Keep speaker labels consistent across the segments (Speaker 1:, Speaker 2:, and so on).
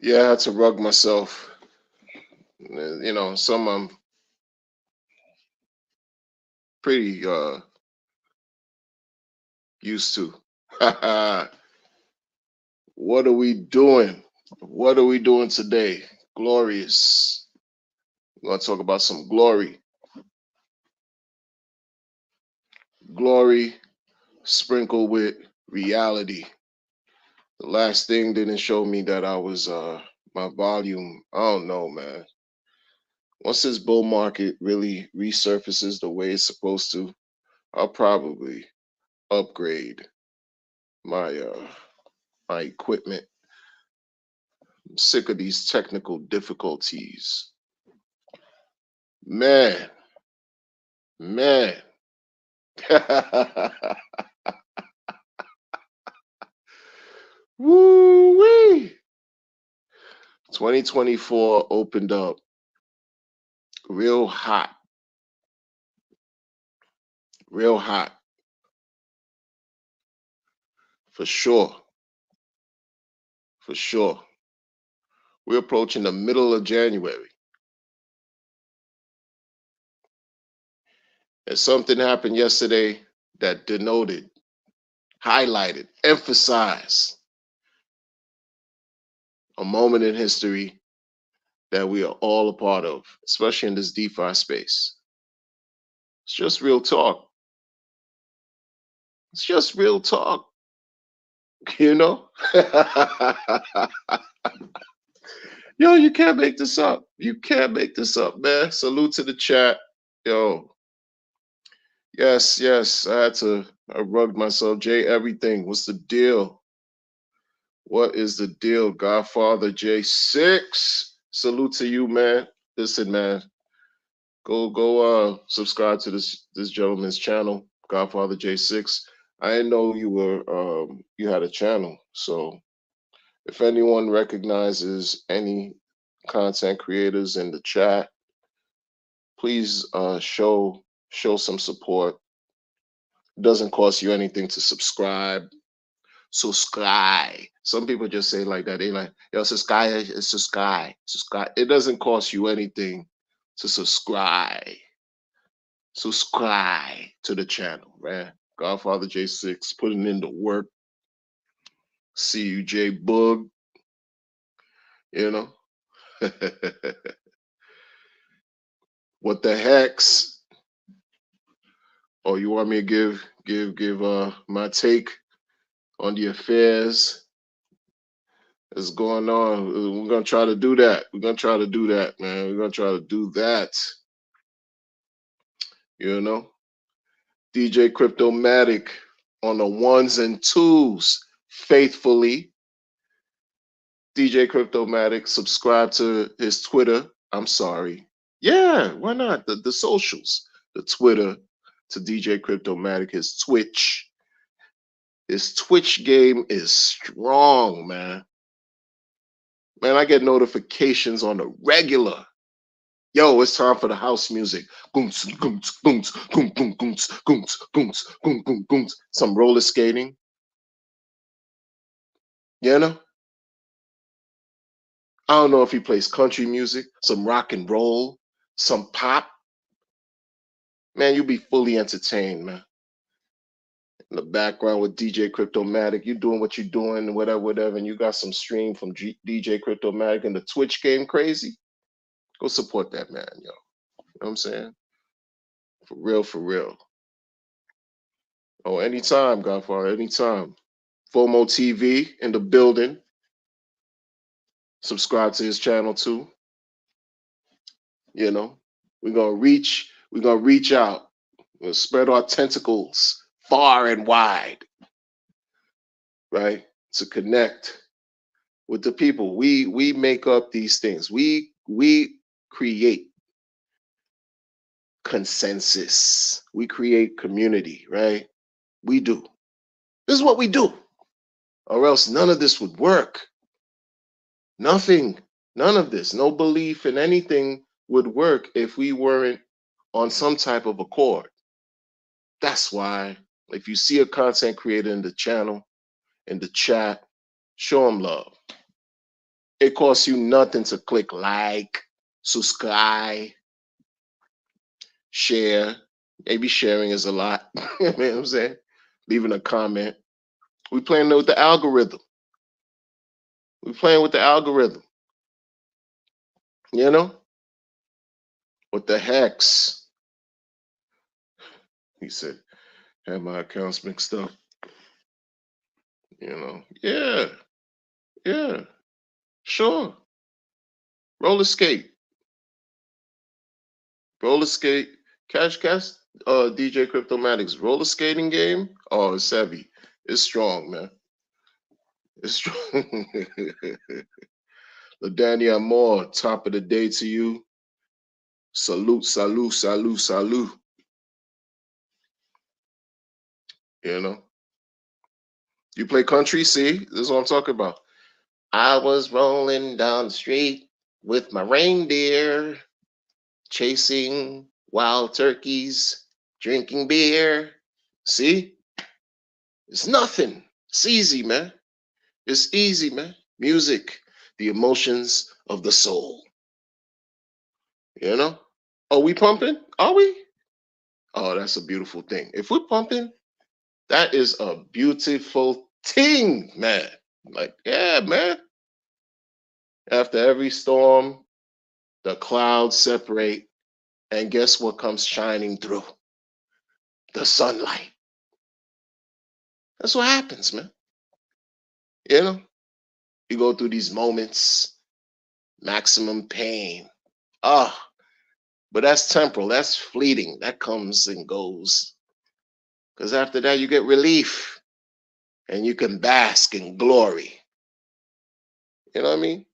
Speaker 1: Yeah, I had to rug myself. Some I'm pretty used to. What are we doing? What are we doing today? Glorious. We're gonna talk about some glory. Glory sprinkled with reality. The last thing didn't show me that I was my volume. I don't know, man. Once this bull market really resurfaces the way it's supposed to, I'll probably upgrade my my equipment. I'm sick of these technical difficulties. Man, man. Woo wee. 2024 opened up real hot, real hot for sure, for sure. We're approaching the middle of January, and something happened yesterday that denoted, highlighted, emphasized a moment in history that we are all a part of, especially in this DeFi space. It's just real talk. It's just real talk, you know? Yo, you can't make this up. You can't make this up, man. Salute to the chat. Yo, yes, yes. I rugged myself. Jay, everything. What's the deal? What is the deal? Godfather J6. Salute to you, man. Listen, man. Go subscribe to this gentleman's channel, Godfather J6. I didn't know you had a channel. So if anyone recognizes any content creators in the chat, please show some support. It doesn't cost you anything to subscribe. Subscribe. Some people just say it like that. They like, yo, subscribe, subscribe, subscribe. It doesn't cost you anything to subscribe. Subscribe to the channel, man. Godfather J6 putting in the work. See you, J Boog. You know. What the hex? Oh, you want me to give my take on the affairs that's going on? We're gonna try to do that. We're gonna try to do that, man. We're gonna try to do that. You know, DJ Cryptomatic on the ones and twos, faithfully. DJ Cryptomatic, subscribe to his Twitter. I'm sorry. Yeah, why not? The socials, the Twitter to DJ Cryptomatic, his Twitch. His Twitch game is strong, man. Man, I get notifications on the regular. Yo, it's time for the house music. Goons, goons, goons, goons, goons, goons, goons, goons, goons, goons, goons. Some roller skating. You know? I don't know if he plays country music, some rock and roll, some pop. Man, you'll be fully entertained, man. In the background with DJ Cryptomatic, you doing what you're doing, whatever, whatever, and you got some stream from DJ Cryptomatic and the Twitch game crazy. Go support that man, yo. You know what I'm saying? For real, for real. Oh, anytime, Godfather, anytime. FOMO TV in the building. Subscribe to his channel too. You know, we're gonna reach out. We'll spread our tentacles far and wide, right? To connect with the people. We make up these things. We create consensus. We create community, right? We do. This is what we do. Or else none of this would work. Nothing, none of this, no belief in anything would work if we weren't on some type of accord. That's why if you see a content creator in the channel, in the chat, show them love. It costs you nothing to click like, subscribe, share. Maybe sharing is a lot. You know what I'm saying? Leaving a comment. We playing with the algorithm. We playing with the algorithm. You know? What the hex? He said, have my accounts mixed up. You know? Yeah. Yeah. Sure. Roller skate. Roller skate. Cash DJ Cryptomatics. Roller skating game? Oh, it's heavy. It's strong, man. It's strong. LaDania Moore, top of the day to you. Salute, salute, salute, salute. You know? You play country? See? This is what I'm talking about. I was rolling down the street with my reindeer, chasing wild turkeys, drinking beer. See? It's nothing. It's easy, man. It's easy, man. Music, the emotions of the soul. You know? Are we pumping? Are we? Oh, that's a beautiful thing. If we're pumping, that is a beautiful thing, man. Like, yeah, man. After every storm, the clouds separate, and guess what comes shining through? The sunlight. That's what happens, man. You know, you go through these moments, maximum pain. Ah, but that's temporal, that's fleeting, that comes and goes. Because after that, you get relief and you can bask in glory. You know what I mean?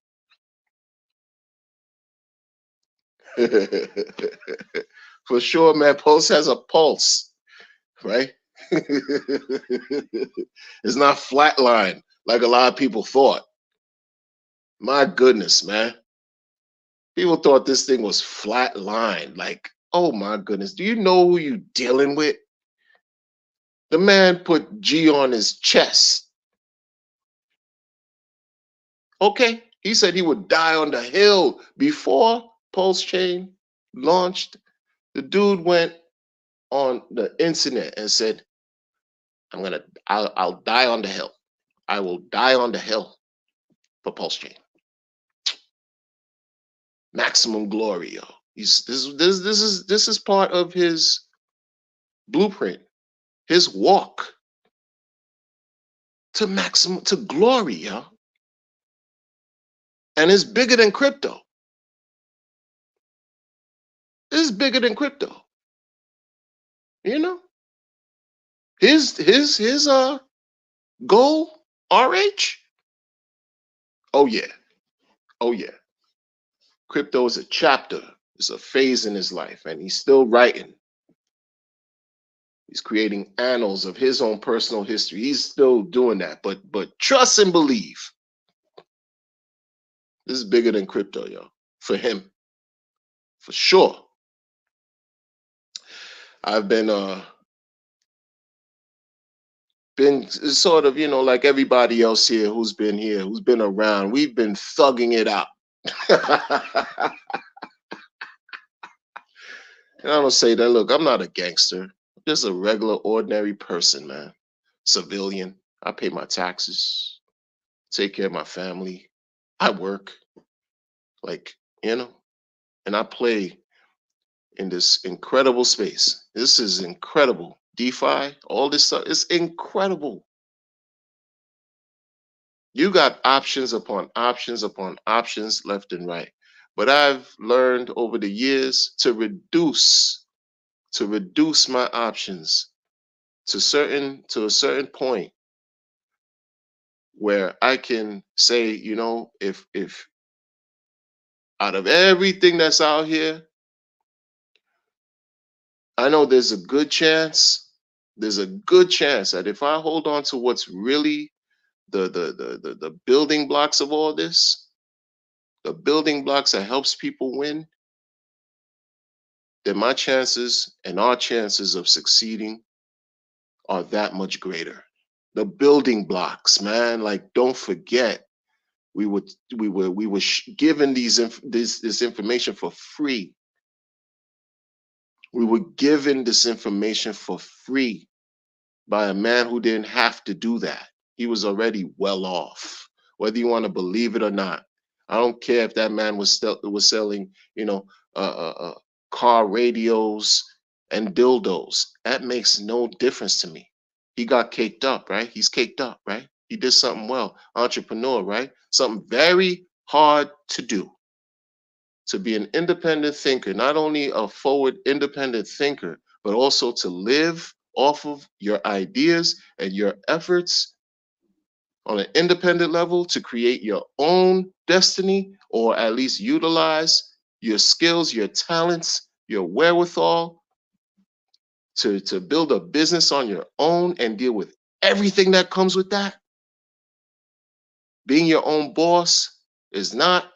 Speaker 1: For sure, man. Pulse has a pulse, right? It's not flatline like a lot of people thought. My goodness, man. People thought this thing was flatline. Like, oh my goodness. Do you know who you dealing with? The man put G on his chest. Okay. He said he would die on the hill before Pulse Chain launched. The dude went on the internet and said, I'll die on the hill. I will die on the hill for Pulse Chain. Maximum glory, yo. This is part of his blueprint, his walk to maximum, to glory, yo. And it's bigger than crypto. It's bigger than crypto. You know? His goal, RH. Oh yeah. Oh yeah. Crypto is a chapter. It's a phase in his life, and he's still writing. He's creating annals of his own personal history. He's still doing that. But trust and believe. This is bigger than crypto, yo. For him. For sure. I've been sort of, you know, like everybody else here, who's been around. We've been thugging it out. I don't say that. Look, I'm not a gangster. I'm just a regular, ordinary person, man. Civilian. I pay my taxes, take care of my family. I work, like, you know, and I play in this incredible space. This is incredible. DeFi, all this stuff, it's incredible. You got options upon options upon options left and right. But I've learned over the years to reduce my options to a certain point where I can say, you know, if out of everything that's out here, I know there's a good chance that if I hold on to what's really the building blocks of all this, the building blocks that helps people win, then my chances and our chances of succeeding are that much greater. The building blocks, man, like don't forget, We were given this information for free. We were given this information for free by a man who didn't have to do that. He was already well off, whether you want to believe it or not. I don't care if that man was selling, uh, uh, uh, car radios and dildos. That makes no difference to me. He got caked up, right? He's caked up, right? He did something well. Entrepreneur, right? Something very hard to do. To be an independent thinker, not only a forward independent thinker, but also to live off of your ideas and your efforts on an independent level to create your own destiny, or at least utilize your skills, your talents, your wherewithal to build a business on your own and deal with everything that comes with that. Being your own boss is not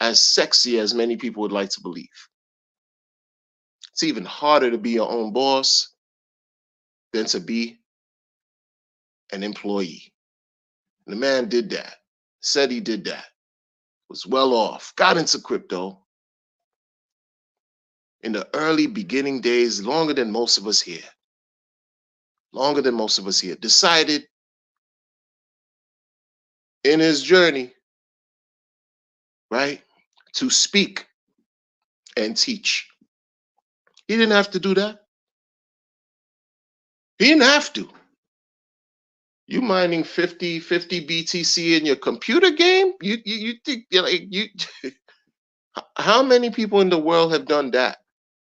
Speaker 1: as sexy as many people would like to believe. It's even harder to be your own boss than to be an employee. And the man did that, said he did that, was well off, got into crypto in the early beginning days, longer than most of us here, decided in his journey, right, to speak and teach. He didn't have to do that. He didn't have to. You mining 50 BTC in your computer game? You think like you how many people in the world have done that?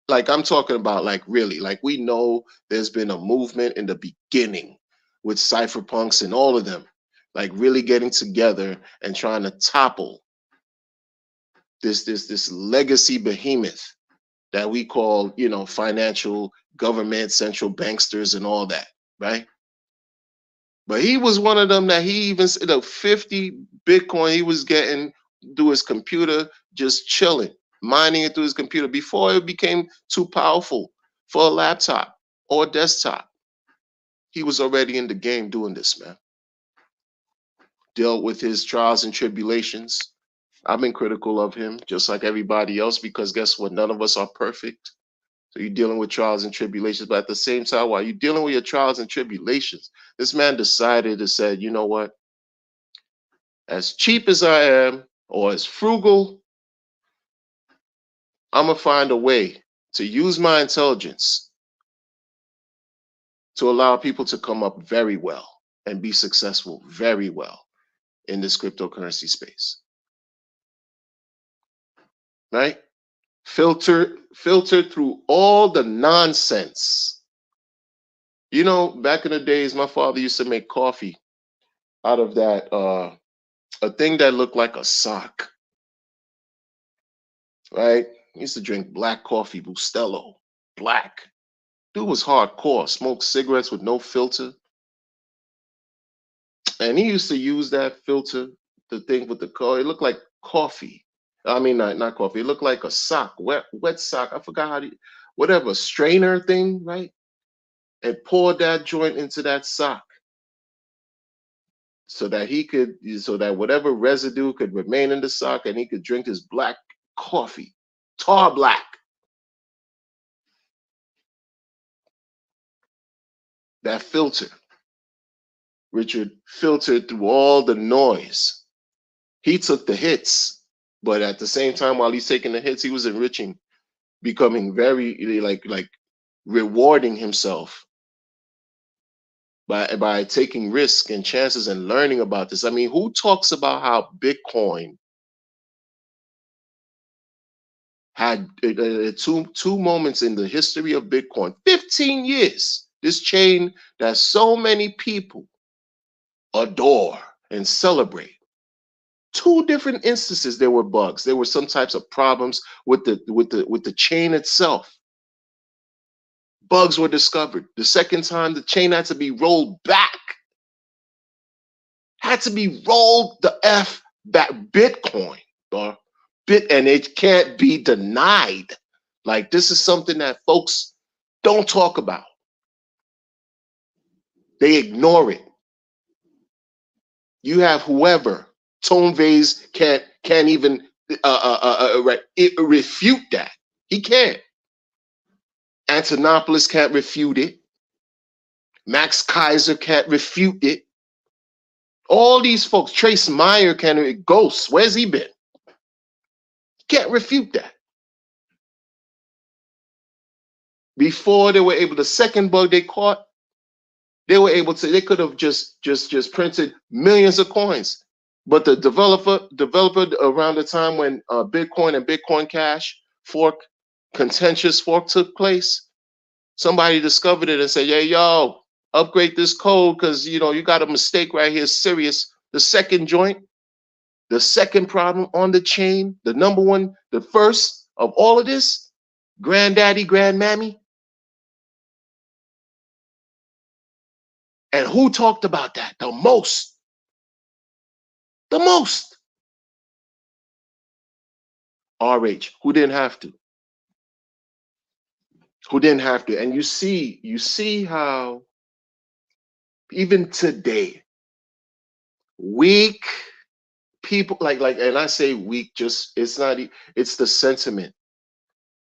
Speaker 1: Like I'm talking about like really, like we know there's been a movement in the beginning with cypherpunks and all of them, like really getting together and trying to topple this legacy behemoth that we call, financial government, central banksters and all that, right? But he was one of them that he even said 50 Bitcoin he was getting through his computer, just chilling, mining it through his computer before it became too powerful for a laptop or a desktop. He was already in the game doing this, man. Dealt with his trials and tribulations. I've been critical of him, just like everybody else, because guess what? None of us are perfect. So you're dealing with trials and tribulations, but at the same time, while you're dealing with your trials and tribulations, this man decided to say, you know what? As cheap as I am, or as frugal, I'm gonna find a way to use my intelligence to allow people to come up very well and be successful very well in this cryptocurrency space. Right? Filter through all the nonsense. Back in the days, my father used to make coffee out of that a thing that looked like a sock. Right? He used to drink black coffee, Bustelo, black. Dude was hardcore, smoked cigarettes with no filter. And he used to use that filter, the thing with the car. It looked like coffee. I mean, not coffee. It looked like a sock, wet sock. I forgot whatever, strainer thing, right? And poured that joint into that sock so that whatever residue could remain in the sock and he could drink his black coffee, tar black. That filter, Richard, filtered through all the noise. He took the hits, but at the same time, while he's taking the hits, he was enriching, becoming very like rewarding himself by taking risks and chances and learning about this. I mean, who talks about how Bitcoin had two moments in the history of Bitcoin, 15 years, this chain that so many people adore and celebrate. Two different instances there were bugs. There were some types of problems with the chain itself. Bugs were discovered. The second time the chain had to be rolled back. Had to be rolled the F back. Bitcoin, or and it can't be denied. Like, this is something that folks don't talk about. They ignore it. You have whoever Tone Vase can't even refute that. He can't. Antonopoulos can't refute it. Max Kaiser can't refute it. All these folks, Trace Meyer can't. Ghost, where's he been? Can't refute that. Before they were able, the second bug they caught, they were able to. They could have just printed millions of coins. But the developer around the time when Bitcoin and Bitcoin Cash contentious fork took place, somebody discovered it and said, "Yeah, yo, upgrade this code because you got a mistake right here, serious." The second joint, the second problem on the chain, the number one, the first of all of this, granddaddy, grandmammy. And who talked about that the most? The most. RH, who didn't have to. Who didn't have to. And you see how even today, weak people like and I say weak, just it's not, it's the sentiment.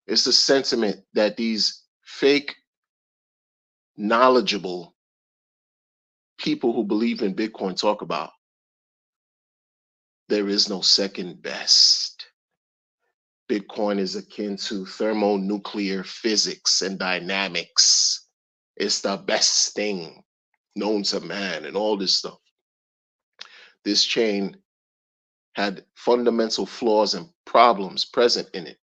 Speaker 1: It's the sentiment that these fake, knowledgeable people who believe in Bitcoin talk about. There is no second best. Bitcoin is akin to thermonuclear physics and dynamics. It's the best thing known to man and all this stuff. This chain had fundamental flaws and problems present in it,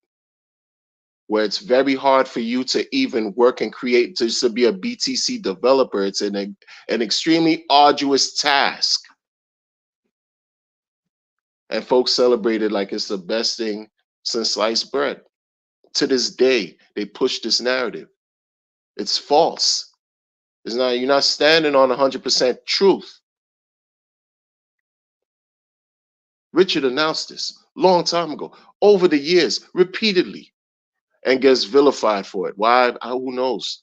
Speaker 1: where it's very hard for you to even work and create, just to be a BTC developer. It's an extremely arduous task. And folks celebrate it like it's the best thing since sliced bread. To this day, they push this narrative. It's false. It's not, you're not standing on 100% truth. Richard announced this long time ago, over the years, repeatedly, and gets vilified for it. Why? Who knows?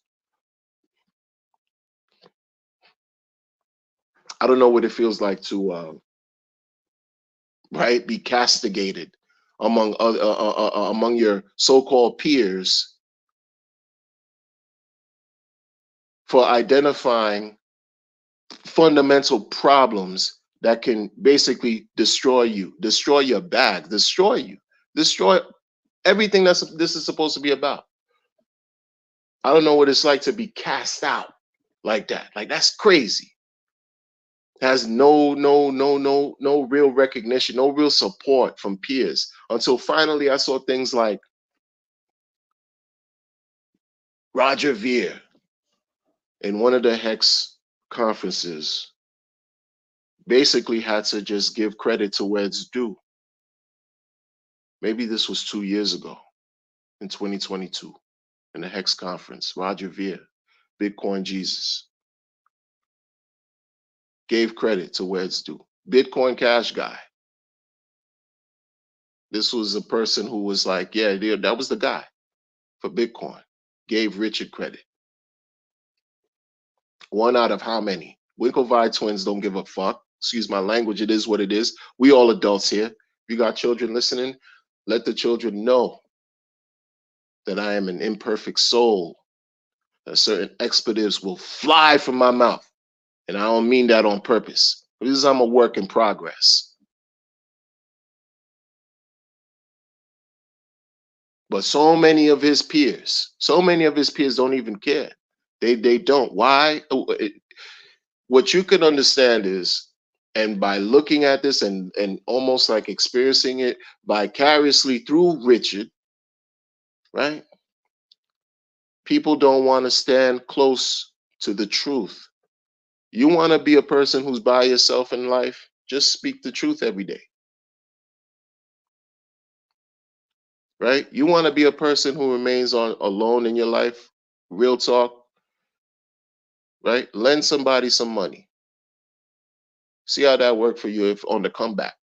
Speaker 1: I don't know what it feels like to be castigated among among your so-called peers for identifying fundamental problems that can basically destroy you, destroy your bag, destroy you, destroy everything this is supposed to be about. I don't know what it's like to be cast out like that. Like, that's crazy. Has no real recognition, no real support from peers, until finally I saw things like Roger Ver in one of the Hex conferences basically had to just give credit to where it's due. Maybe this was 2 years ago in 2022 in the Hex conference. Roger Ver, Bitcoin Jesus, gave credit to where it's due. Bitcoin Cash guy. This was a person who was like, yeah, that was the guy for Bitcoin. Gave Richard credit. One out of how many? Winklevi twins don't give a fuck. Excuse my language. It is what it is. We all adults here. If you got children listening, let the children know that I am an imperfect soul. That certain expletives will fly from my mouth. And I don't mean that on purpose. This is, I'm a work in progress. But so many of his peers don't even care. They don't. Why? What you can understand is, and by looking at this and almost like experiencing it vicariously through Richard, right? People don't want to stand close to the truth. You want to be a person who's by yourself in life, just speak the truth every day. Right? You want to be a person who remains alone in your life, real talk, right? Lend somebody some money. See how that worked for you if on the comeback.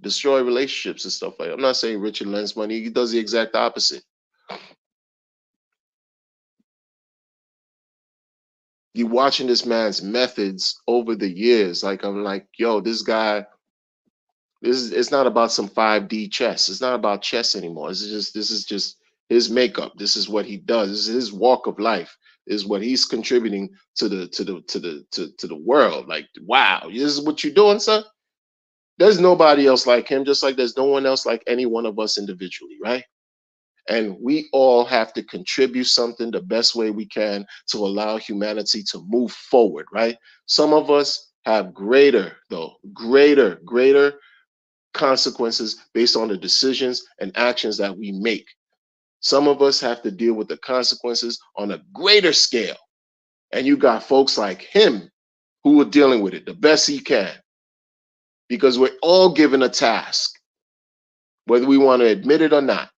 Speaker 1: Destroy relationships and stuff like that. I'm not saying Richard lends money. He does the exact opposite. You watching this man's methods over the years. Like I'm like, yo, this guy, this is it's not about some 5D chess. It's not about chess anymore. This is just his makeup. This is what he does. This is his walk of life. This is what he's contributing to the world. Like, wow, this is what you're doing, son. There's nobody else like him, just like there's no one else like any one of us individually, right? And we all have to contribute something the best way we can to allow humanity to move forward, right? Some of us have greater, though, greater consequences based on the decisions and actions that we make. Some of us have to deal with the consequences on a greater scale. And you got folks like him who are dealing with it the best he can because we're all given a task, whether we want to admit it or not.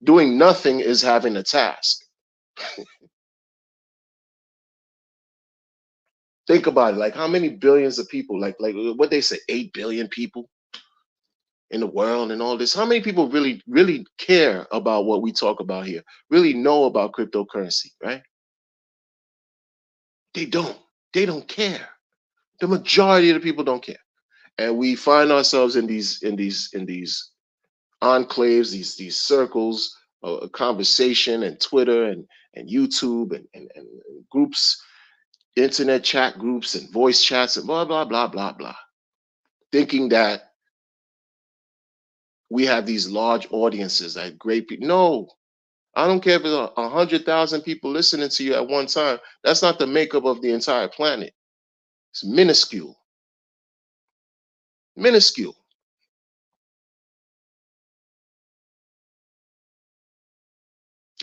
Speaker 1: Doing nothing is having a task. Think about it. Like how many billions of people, like what they say, 8 billion people in the world and all this. How many people really care about what we talk about here? Really know about cryptocurrency, right? They don't. They don't care. The majority of the people don't care. And we find ourselves in these enclaves, these circles of conversation and Twitter and YouTube and groups, internet chat groups and voice chats and blah blah blah blah blah, thinking that we have these large audiences that great people. No, I don't care if it's 100,000 people listening to you at one time. That's not the makeup of the entire planet. It's minuscule, minuscule.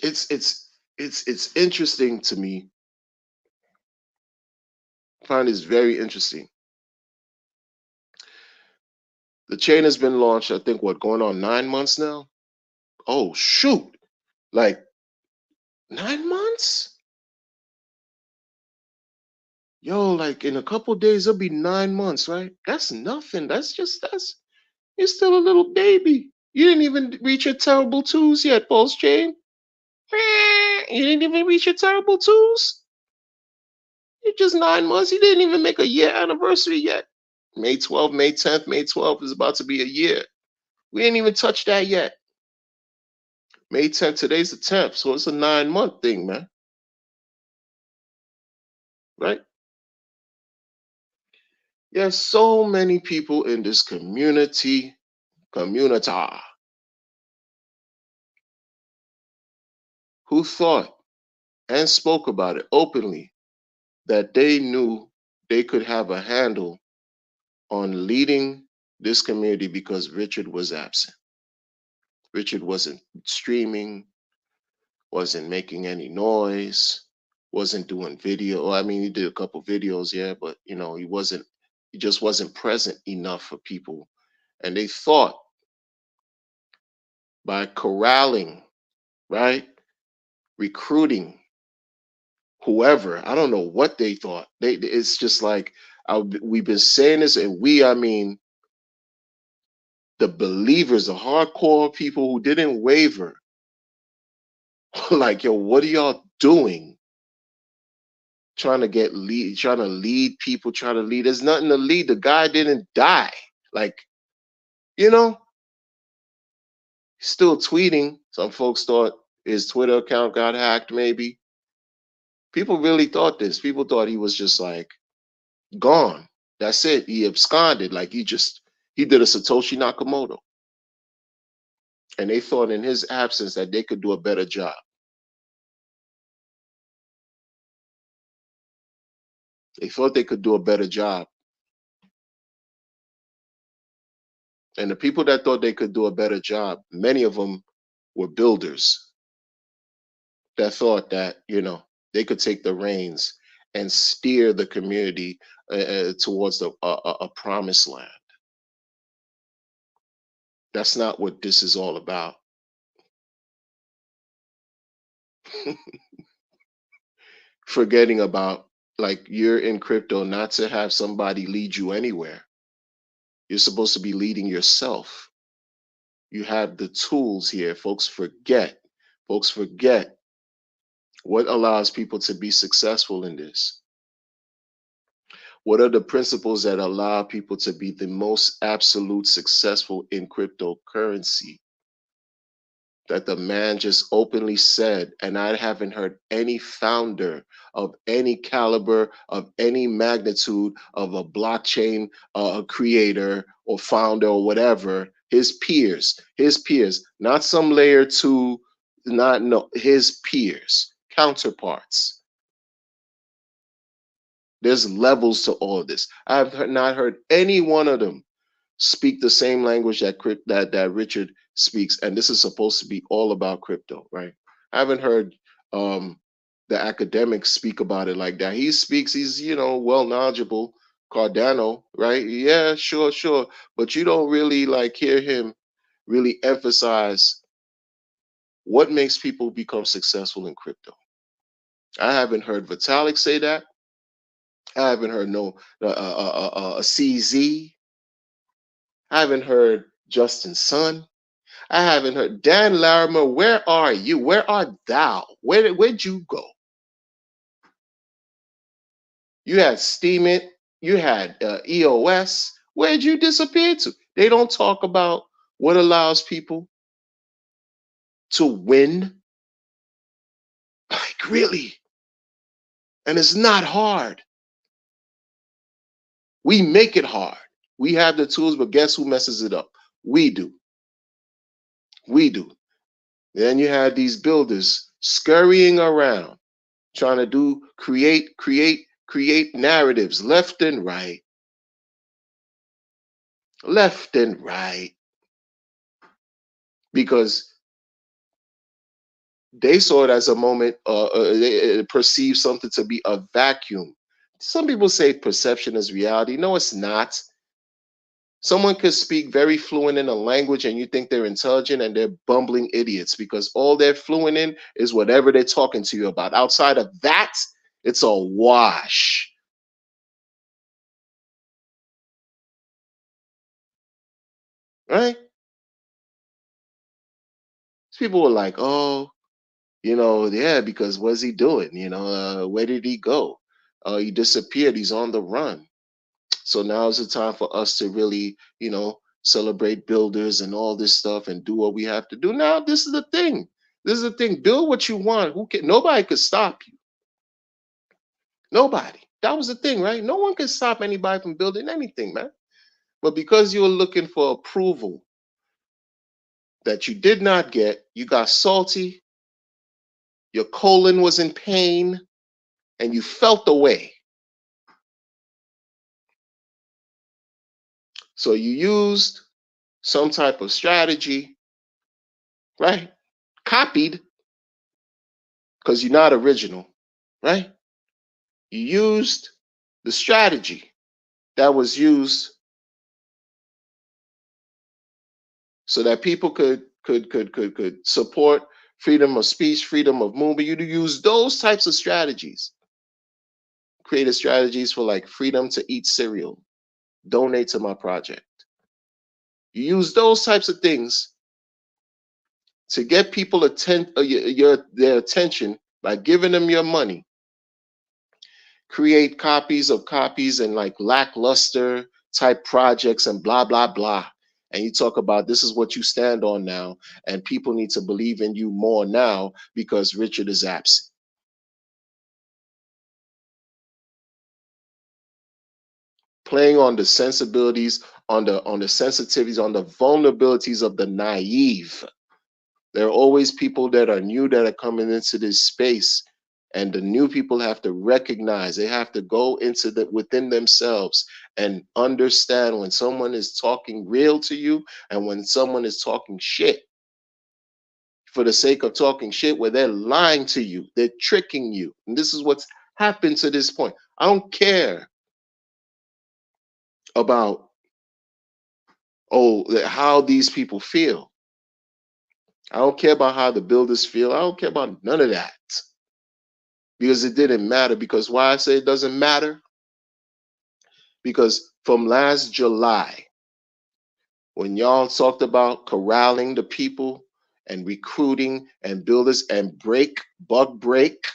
Speaker 1: It's interesting to me. I find this very interesting. The chain has been launched, I think, what, going on 9 months now? Oh, shoot. Like 9 months? Yo, like in a couple days, it'll be 9 months, right? That's nothing. You're still a little baby. You didn't even reach your terrible twos yet, Pulse Chain. You didn't even reach your terrible twos. You're just 9 months. You didn't even make a year anniversary yet. May 12th, May 10th, May 12th is about to be a year. We ain't even touched that yet. May 10th, today's the 10th, so it's a 9 month thing, man. Right? There's so many people in this community who thought and spoke about it openly that they knew they could have a handle on leading this community because Richard was absent. Richard wasn't streaming, wasn't making any noise, wasn't doing video. I mean, he did a couple videos, yeah, but he just wasn't present enough for people. And they thought by corralling, right, recruiting whoever, I don't know what they thought. It's just like we've been saying this, and I mean, the believers, the hardcore people who didn't waver, like, yo, what are y'all doing? Trying to lead people, trying to lead. There's nothing to lead. The guy didn't die. Like, you know, still tweeting. Some folks thought his Twitter account got hacked, maybe. People really thought this. People thought he was just like gone. That's it. He absconded. Like he did a Satoshi Nakamoto. And they thought in his absence that they could do a better job. They thought they could do a better job. And the people that thought they could do a better job, many of them were builders that thought that, they could take the reins and steer the community towards a promised land. That's not what this is all about. Forgetting about, like, you're in crypto not to have somebody lead you anywhere. You're supposed to be leading yourself. You have the tools here. Folks forget what allows people to be successful in this. What are the principles that allow people to be the most absolute successful in cryptocurrency? That the man just openly said, and I haven't heard any founder of any caliber, of any magnitude of a blockchain creator or founder or whatever, his peers, not some layer two, not no, his peers, counterparts. There's levels to all of this. Not heard any one of them speak the same language that Richard speaks, and this is supposed to be all about crypto, right? I haven't heard um, the academics speak about it like that. He speaks, he's well knowledgeable, Cardano, right? Yeah, sure, sure, but you don't really like hear him really emphasize what makes people become successful in crypto. I haven't heard Vitalik say that. I haven't heard no CZ. I haven't heard Justin Sun. I haven't heard Dan Larimer. Where are you? Where art thou? Where'd you go? You had Steemit. You had EOS. Where'd you disappear to? They don't talk about what allows people to win. Like really, and it's not hard. We make it hard. We have the tools, but guess who messes it up? We do. We do. Then you had these builders scurrying around trying to create narratives left and right, because they saw it as a moment, they perceive something to be a vacuum. Some people say perception is reality. No, it's not. Someone could speak very fluent in a language and you think they're intelligent, and they're bumbling idiots because all they're fluent in is whatever they're talking to you about. Outside of that, it's a wash. Right? People were like, oh, yeah, because what's he doing? Where did he go? He disappeared. He's on the run. So now is the time for us to really, celebrate builders and all this stuff and do what we have to do. Now, this is the thing. This is the thing. Build what you want. Nobody could stop you. Nobody. That was the thing, right? No one can stop anybody from building anything, man. But because you were looking for approval that you did not get, you got salty, your colon was in pain, and you felt the way. So you used some type of strategy, right? Copied, because you're not original, right? You used the strategy that was used so that people could support freedom of speech, freedom of movement. You use those types of strategies. Created strategies for like freedom to eat cereal, donate to my project. You use those types of things to get people their attention by giving them your money. Create copies of copies and like lackluster type projects and blah blah blah. And you talk about this is what you stand on now, and people need to believe in you more now because Richard is absent. Playing on the sensibilities, on the sensitivities, on the vulnerabilities of the naive. There are always people that are new that are coming into this space, and the new people have to recognize, they have to go into within themselves and understand when someone is talking real to you and when someone is talking shit for the sake of talking shit, where they're lying to you, they're tricking you. And this is what's happened to this point. I don't care about how these people feel. I don't care about how the builders feel. I don't care about none of that. Because it didn't matter. Because why I say it doesn't matter? Because from last July, when y'all talked about corralling the people and recruiting and builders and bug break,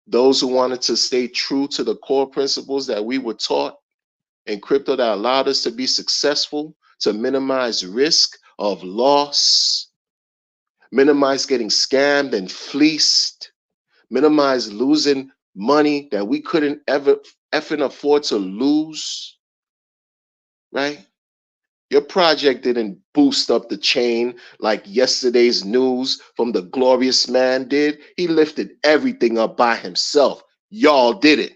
Speaker 1: those who wanted to stay true to the core principles that we were taught in crypto that allowed us to be successful, to minimize risk of loss, minimize getting scammed and fleeced, minimize losing money that we couldn't ever effing afford to lose, right? Your project didn't boost up the chain like yesterday's news from the glorious man did. He lifted everything up by himself. Y'all did it.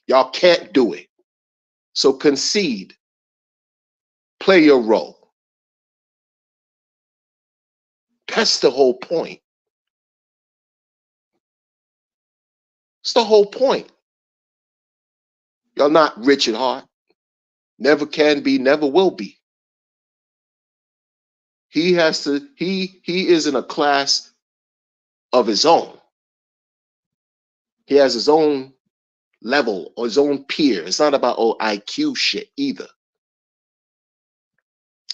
Speaker 1: Y'all can't do it. So concede. Play your role. That's the whole point. It's the whole point. Y'all not Richard Hart. Never can be, never will be. He is in a class of his own. He has his own level or his own peer. It's not about IQ shit either.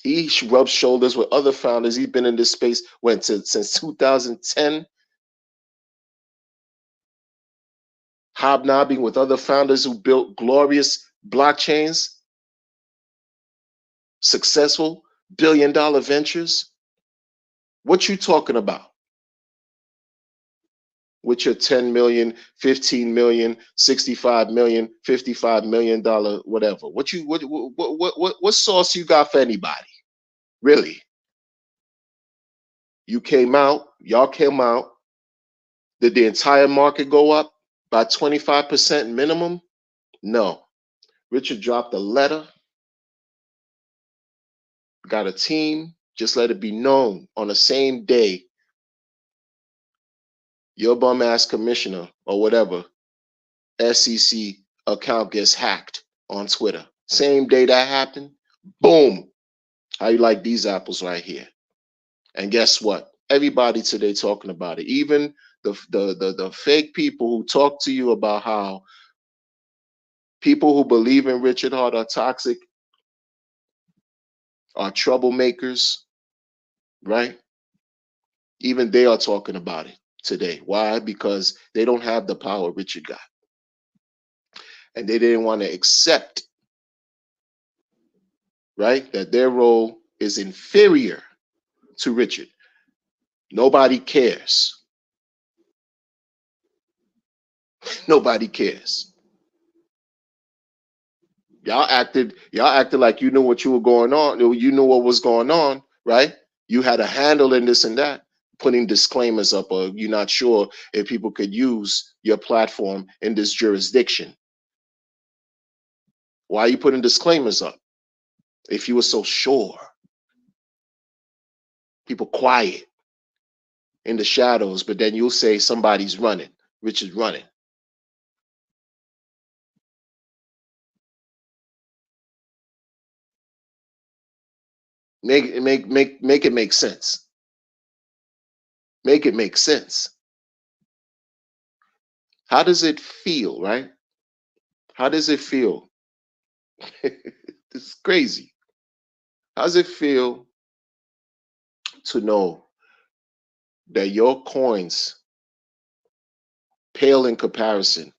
Speaker 1: He rubs shoulders with other founders. He's been in this space since 2010, hobnobbing with other founders who built glorious blockchains, successful billion-dollar ventures. What you talking about? With your 10 million, 15 million, 65 million, $55 million, whatever. What sauce you got for anybody? Really? Y'all came out. Did the entire market go up by 25% minimum? No. Richard dropped a letter, got a team, just let it be known on the same day your bum ass commissioner or whatever SEC account gets hacked on Twitter. Same day that happened, boom. How you like these apples right here? And guess what? Everybody today talking about it. Even the fake people who talk to you about how people who believe in Richard Hart are toxic, are troublemakers, right? Even they are talking about it today. Why? Because they don't have the power Richard got. And they didn't want to accept, right, that their role is inferior to Richard. Nobody cares. Nobody cares. Y'all acted like you knew what you were going on. You knew what was going on, right? You had a handle in this and that, putting disclaimers up, or you're not sure if people could use your platform in this jurisdiction. Why are you putting disclaimers up if you were so sure? People quiet in the shadows, but then you'll say somebody's running. Richard's running. Make it make sense. Make it make sense. How does it feel, right? How does it feel? It's crazy. How does it feel to know that your coins pale in comparison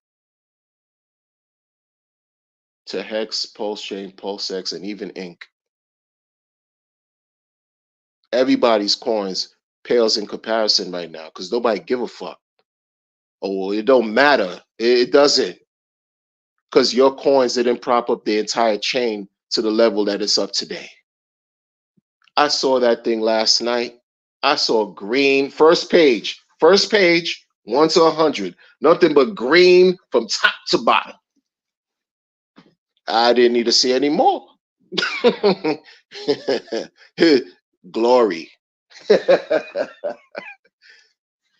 Speaker 1: to Hex, PulseChain, PulseX, and even Ink? Everybody's coins pales in comparison right now because nobody give a fuck. Oh, it don't matter. It doesn't. Because your coins didn't prop up the entire chain to the level that it's up today. I saw that thing last night. I saw green, first page, 1 to 100. Nothing but green from top to bottom. I didn't need to see any more. Glory.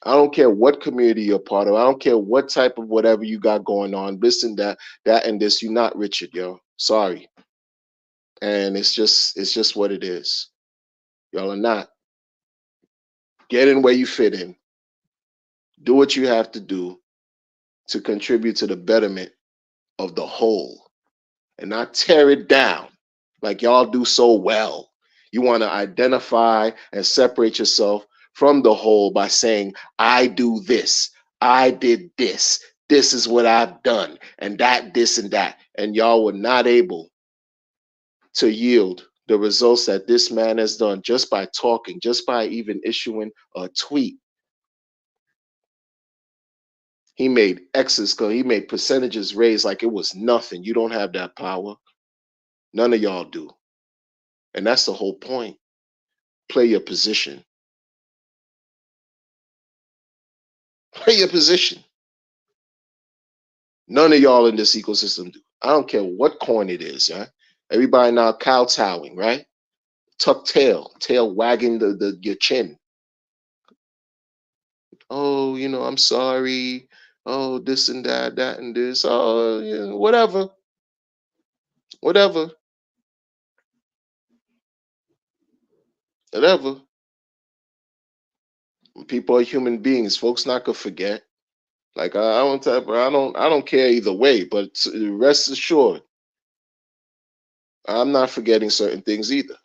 Speaker 1: I don't care what community you're part of. I don't care what type of whatever you got going on. Listen, that, and this. You're not Richard, yo. Sorry. And it's just what it is. Y'all are not. Get in where you fit in. Do what you have to do to contribute to the betterment of the whole and not tear it down like y'all do so well. You want to identify and separate yourself from the whole by saying, I do this, I did this is what I've done, and that, this, and that. And y'all were not able to yield the results that this man has done just by talking, just by even issuing a tweet. He made X's go, he made percentages raise like it was nothing. You don't have that power. None of y'all do. And that's the whole point. Play your position. Play your position. None of y'all in this ecosystem do. I don't care what coin it is, yeah. Everybody now kowtowing, right? Tuck tail wagging the your chin. Oh, I'm sorry. Oh, this and that, that and this. Oh, yeah, whatever, whatever, whatever. People are human beings. Folks not gonna forget. Like I don't care either way. But rest assured, I'm not forgetting certain things either.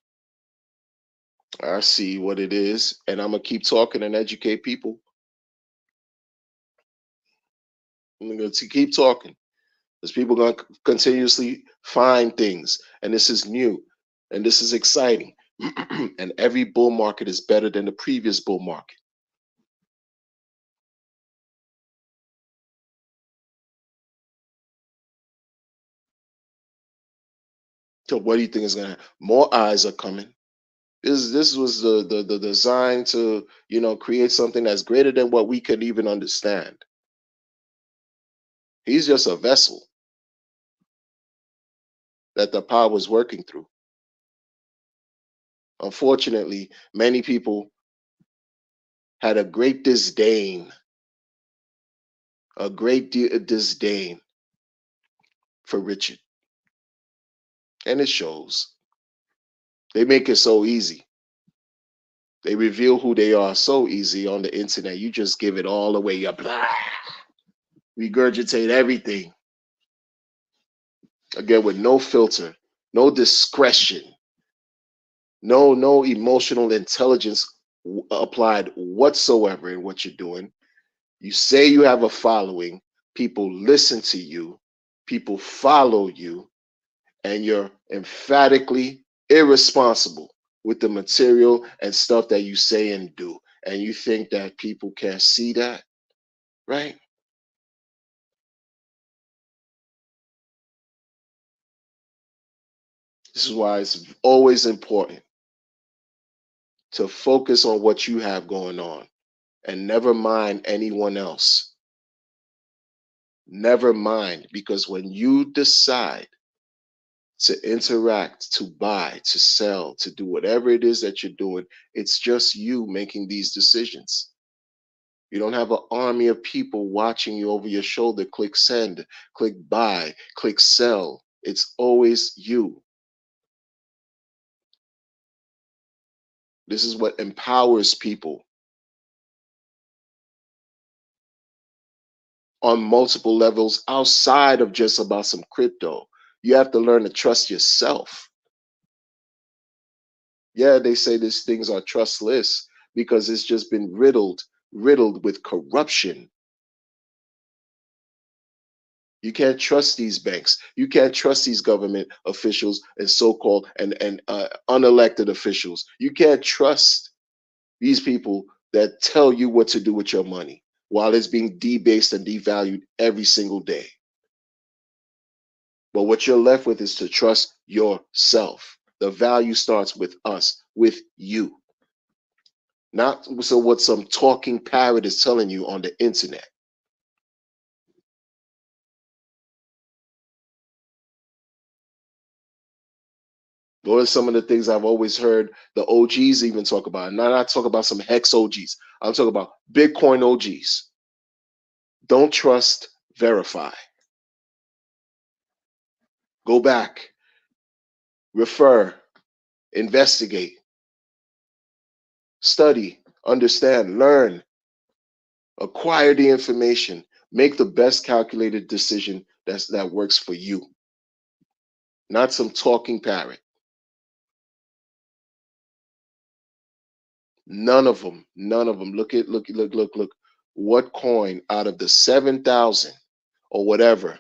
Speaker 1: I see what it is, and I'm gonna keep talking and educate people. I'm gonna keep talking because people are gonna continuously find things, and this is new, and this is exciting, and every bull market is better than the previous bull market. So what do you think is gonna happen? More eyes are coming. This was the design to create something that's greater than what we could even understand. He's just a vessel that the power is working through. Unfortunately, many people had a great disdain, a great disdain for Richard, and it shows. They make it so easy. They reveal who they are so easy on the internet. You just give it all away. You blah, regurgitate everything again with no filter, no discretion, no emotional intelligence applied whatsoever in what you're doing. You say you have a following, people listen to you, people follow you, and you're emphatically irresponsible with the material and stuff that you say and do. And you think that people can't see that, right? This is why it's always important to focus on what you have going on and never mind anyone else. Never mind, because when you decide to interact, to buy, to sell, to do whatever it is that you're doing, it's just you making these decisions. You don't have an army of people watching you over your shoulder. Click send, click buy, click sell. It's always you. This is what empowers people on multiple levels outside of just about some crypto. You have to learn to trust yourself. Yeah, they say these things are trustless because it's just been riddled with corruption. You can't trust these banks. You can't trust these government officials and so-called and unelected officials. You can't trust these people that tell you what to do with your money while it's being debased and devalued every single day. But what you're left with is to trust yourself. The value starts with us, with you. Not so what some talking parrot is telling you on the internet. Those are some of the things I've always heard the OGs even talk about. And not talk about some hex OGs. I'm talking about Bitcoin OGs. Don't trust, verify. Go back, refer, investigate, study, understand, learn, acquire the information, make the best calculated decision that works for you, not some talking parrot. None of them. None of them. Look. What coin out of the 7,000 or whatever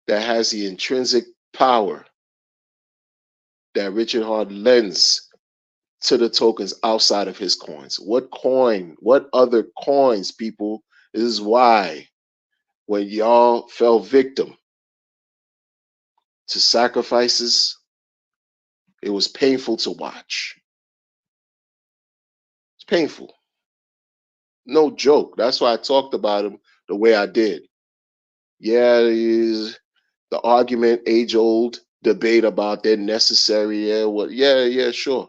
Speaker 1: that has the intrinsic power that Richard Hart lends to the tokens outside of his coins? What coin? What other coins, people? This is why when y'all fell victim to sacrifices, it was painful to watch. It's painful. No joke. That's why I talked about him the way I did. Yeah, is the argument, age old debate about they're necessary. Yeah, what? Yeah, sure.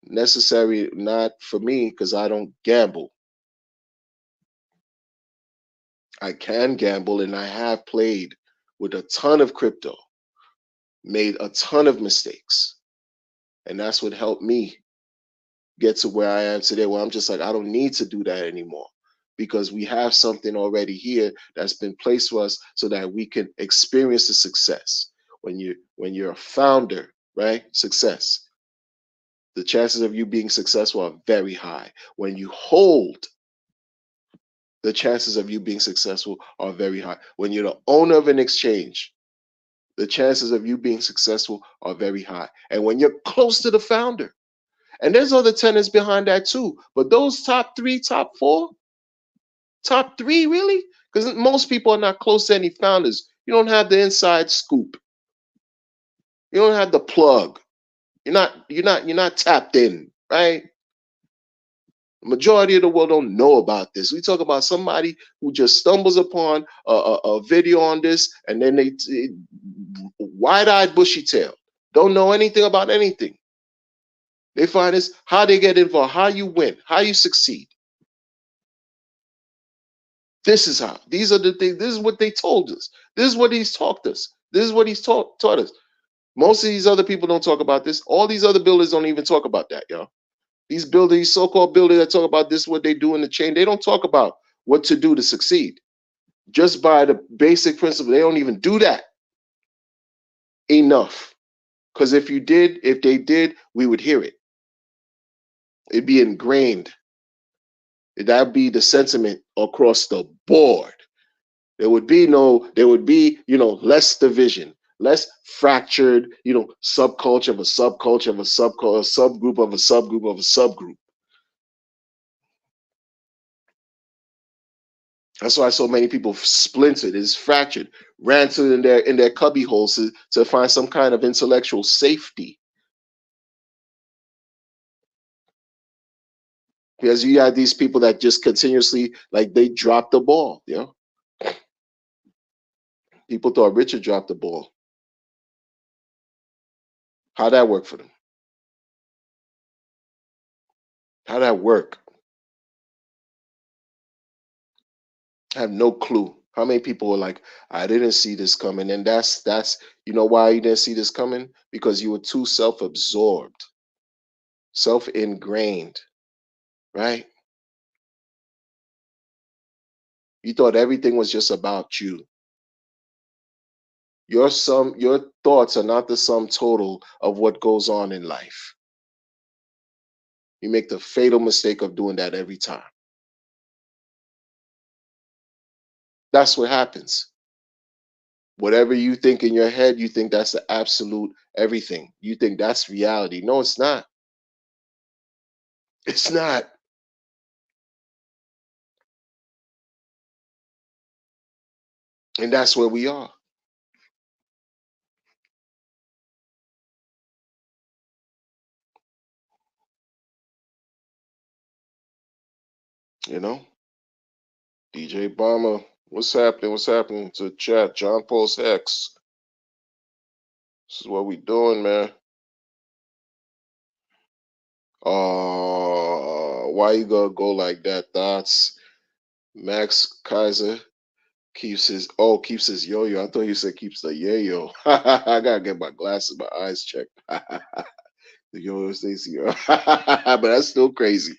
Speaker 1: Necessary, not for me because I don't gamble. I can gamble and I have played with a ton of crypto, made a ton of mistakes. And that's what helped me get to where I am today, where I'm just like, I don't need to do that anymore because we have something already here that's been placed for us so that we can experience the success. When you're a founder, right? Success. The chances of you being successful are very high. When you hold, the chances of you being successful are very high. When you're the owner of an exchange, the chances of you being successful are very high. And when you're close to the founder, and there's other tenants behind that too, but those top three, top four, top three, really? Because most people are not close to any founders. You don't have the inside scoop. You don't have the plug. You're not tapped in, right? The majority of the world don't know about this. We talk about somebody who just stumbles upon a video on this and then they wide-eyed, bushy tail, don't know anything about anything. They find this how they get involved, how you win, how you succeed. This is how. These are the things. This is what they told us. This is what he's taught us. This is what he's taught us. Most of these other people don't talk about this. All these other builders don't even talk about that, y'all. These builders, these so-called builders that talk about this, what they do in the chain, they don't talk about what to do to succeed. Just by the basic principle, they don't even do that enough. Because if they did, we would hear it. It'd be ingrained. That'd be the sentiment across the board. There would be, less division, less fractured, subculture of a subculture of a subculture, a subgroup of a subgroup of a subgroup. That's why so many people splintered, is fractured, ran to in their cubby holes to find some kind of intellectual safety. Because you had these people that just continuously, like, they dropped the ball, People thought Richard dropped the ball. How'd that work for them? How'd that work? I have no clue. How many people were like, I didn't see this coming? And that's why you didn't see this coming? Because you were too self-absorbed, self-ingrained, right? You thought everything was just about you. Your thoughts are not the sum total of what goes on in life. You make the fatal mistake of doing that every time. That's what happens. Whatever you think in your head, you think that's the absolute everything. You think that's reality. No, it's not. It's not. And that's where we are. DJ Bomber, what's happening? What's happening to chat? John Paul's Hex. This is what we doing, man. Why you gonna go like that? Thoughts. Max Kaiser keeps his yo-yo. I thought you said keeps the yayo. I gotta get my glasses, my eyes checked. The yo-yo Stacy. But that's still crazy.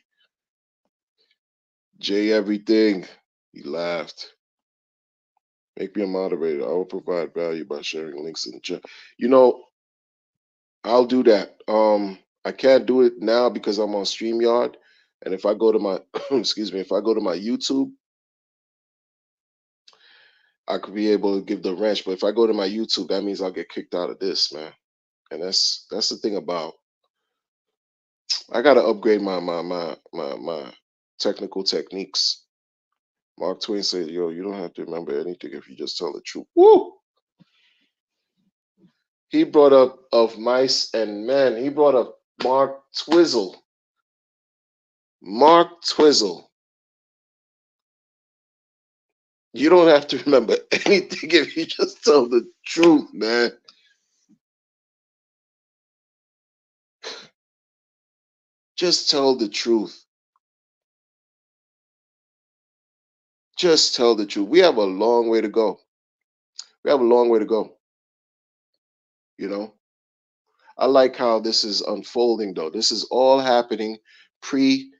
Speaker 1: Jay everything. He laughed. Make me a moderator. I will provide value by sharing links in the chat. I'll do that. I can't do it now because I'm on StreamYard. And if I go to my excuse me, if I go to my YouTube, I could be able to give the wrench. But if I go to my YouTube, that means I'll get kicked out of this, man. And that's the thing about I gotta upgrade my technical techniques. Mark Twain said, "Yo, you don't have to remember anything if you just tell the truth." Woo! He brought up Of Mice and Men. He brought up Mark Twizzle. Mark Twizzle. You don't have to remember anything if you just tell the truth, man. Just tell the truth. Just tell the truth. We have a long way to go. We have a long way to go. You know, I like how this is unfolding, though. This is all happening pre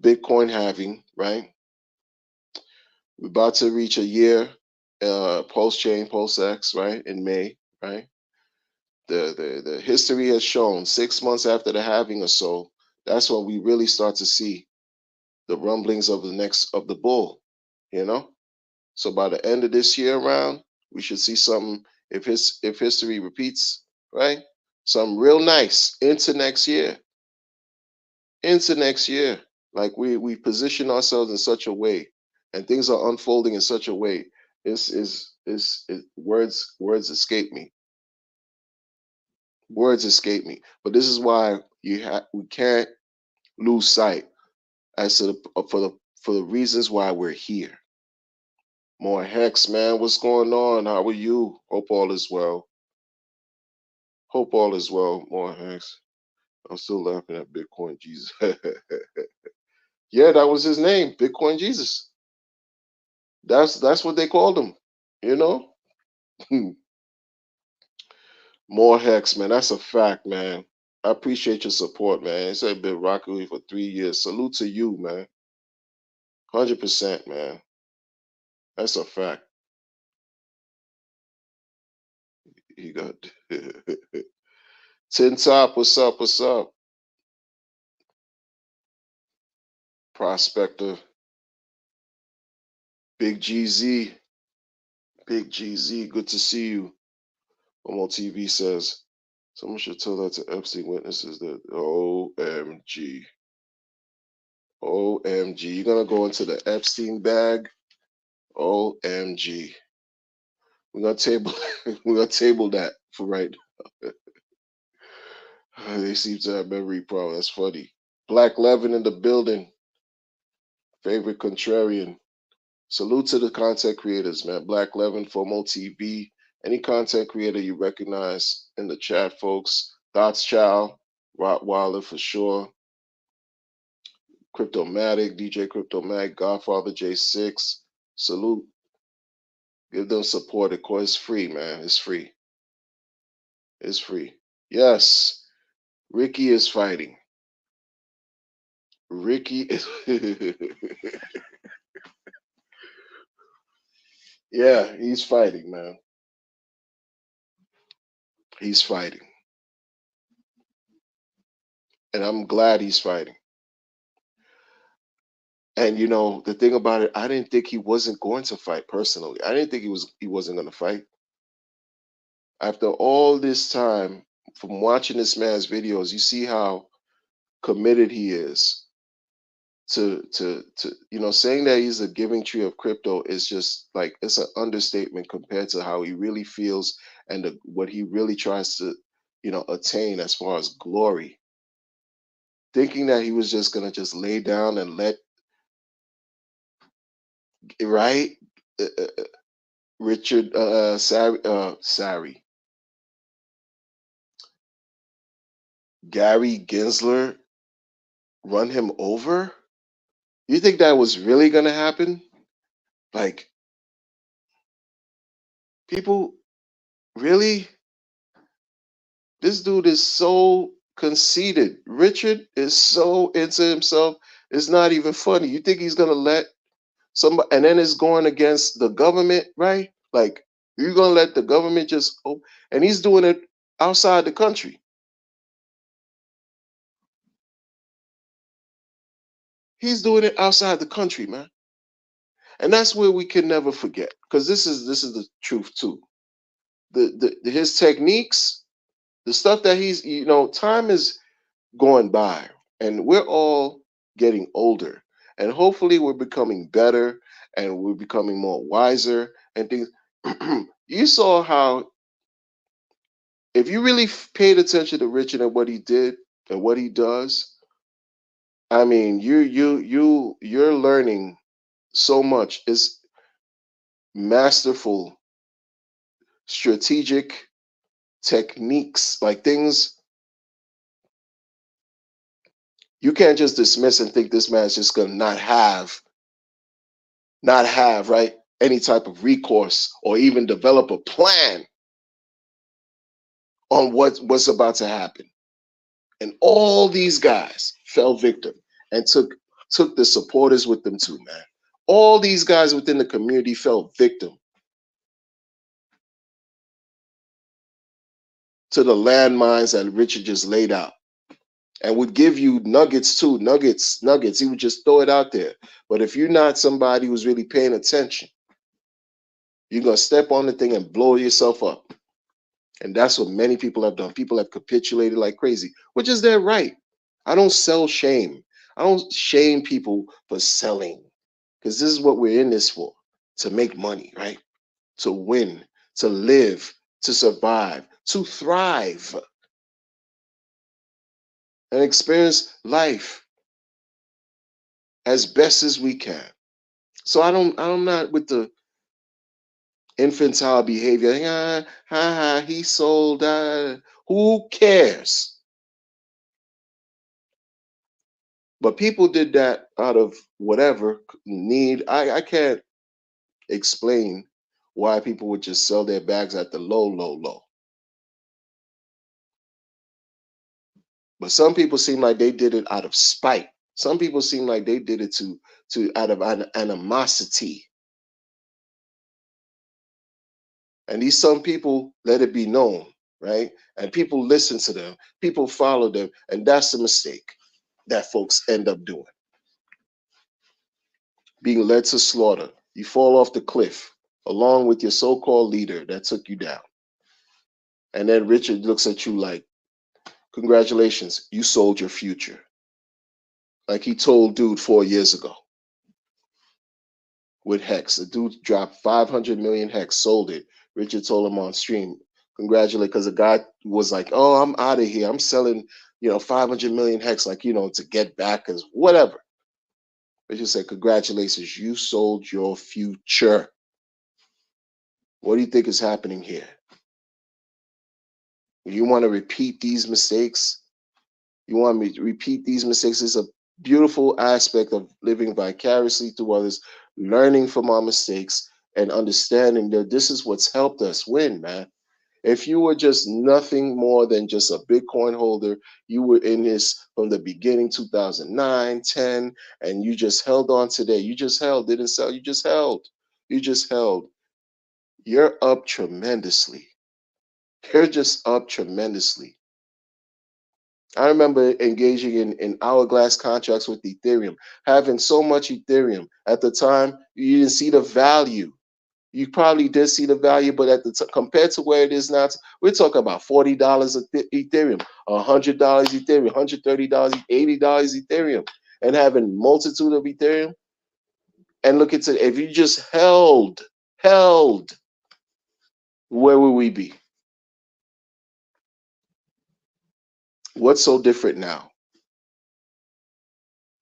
Speaker 1: Bitcoin halving, right? We're about to reach a year post chain, post X, right? In May, right? The history has shown 6 months after the halving or so, that's when we really start to see the rumblings of the bull, you know? So by the end of this year around, we should see something if history repeats, right? Something real nice into next year. Like we position ourselves in such a way, and things are unfolding in such a way. Words escape me. Words escape me. But this is why we can't lose sight as to for the reasons why we're here. More Hex, man. What's going on? How are you? Hope all is well. Hope all is well. More Hex. I'm still laughing at Bitcoin Jesus. Yeah, that was his name, Bitcoin Jesus. That's what they called him. You know? More Hex, man. That's a fact, man. I appreciate your support, man. It's been rocking with you for 3 years. Salute to you, man. 100%, man. That's a fact. He got Tin Top. What's up? What's up? Prospector. Big GZ. Big GZ. Good to see you. Momo TV says someone should tell that to Epstein witnesses that OMG. OMG. You're gonna go into the Epstein bag. OMG. We're gonna table we're gonna table that for right now. They seem to have memory problems. That's funny. Black Levin in the building. Favorite contrarian. Salute to the content creators, man. Black Levin, FOMO TV. Any content creator you recognize in the chat, folks. Dots Chow, Rottweiler for sure. Cryptomatic, DJ Cryptomatic, Godfather J6. Salute. Give them support. Of course, it's free, man. It's free. It's free. Yes, Ricky is fighting. Ricky is. Yeah, he's fighting, man. He's fighting. And I'm glad he's fighting. And you know, the thing about it, I didn't think he wasn't going to fight personally. I didn't think he wasn't going to fight. After all this time from watching this man's videos, you see how committed he is to saying that he's a giving tree of crypto is just like it's an understatement compared to how he really feels and what he really tries to attain as far as glory. Thinking that he was just gonna just lay down and let right uh, uh, Richard Gary Gensler run him over. You think that was really gonna happen? Like people really? This dude is so conceited. Richard is so into himself. It's not even funny. You think he's gonna let somebody, and then it's going against the government, right? Like you're gonna let the government just, and he's doing it outside the country. He's doing it outside the country, man. And that's where we can never forget, because this is the truth too. His techniques, the stuff that he's, time is going by, and we're all getting older, and hopefully we're becoming better, and we're becoming more wiser and things. You saw how, if you really paid attention to Richard and what he did and what he does, I mean, you're learning so much. It's masterful, strategic techniques, like things you can't just dismiss and think this man's just gonna not have right any type of recourse or even develop a plan on what's about to happen. And all these guys fell victim and took the supporters with them too, man. All these guys within the community fell victim to the landmines that Richard just laid out, and would give you nuggets too, nuggets. He would just throw it out there. But if you're not somebody who's really paying attention, you're gonna step on the thing and blow yourself up. And that's what many people have done. People have capitulated like crazy, which is their right. I don't sell shame. I don't shame people for selling, because this is what we're in this for, to make money, right? To win, to live, to survive, to thrive, and experience life as best as we can. So I'm not with the infantile behavior. He sold. Who cares? But people did that out of whatever need. I can't explain why people would just sell their bags at the low, low, low. But some people seem like they did it out of spite. Some people seem like they did it to out of animosity. And these some people let it be known, right? And people listen to them, people follow them, and that's the mistake that folks end up doing. Being led to slaughter. You fall off the cliff along with your so-called leader that took you down. And then Richard looks at you like, congratulations, you sold your future. Like he told dude 4 years ago with Hex. The dude dropped 500 million Hex, sold it. Richard told him on stream, congratulate, because the guy was like, oh, I'm out of here. I'm selling, 500 million Hex, like, to get back as whatever. Richard said, congratulations, you sold your future. What do you think is happening here? You want to repeat these mistakes? You want me to repeat these mistakes? It's a beautiful aspect of living vicariously through others, learning from our mistakes and understanding that this is what's helped us win, man. If you were just nothing more than just a Bitcoin holder, you were in this from the beginning, 2009, 10, and you just held on today. You just held, didn't sell. You just held. You just held. You're up tremendously. You're just up tremendously. I remember engaging in hourglass contracts with Ethereum, having so much Ethereum. At the time, you didn't see the value. You probably did see the value, but compared to where it is now, we're talking about $40 Ethereum, $100 Ethereum, $130, $80 Ethereum, and having multitude of Ethereum. And look at it, if you just held, where would we be? What's so different now?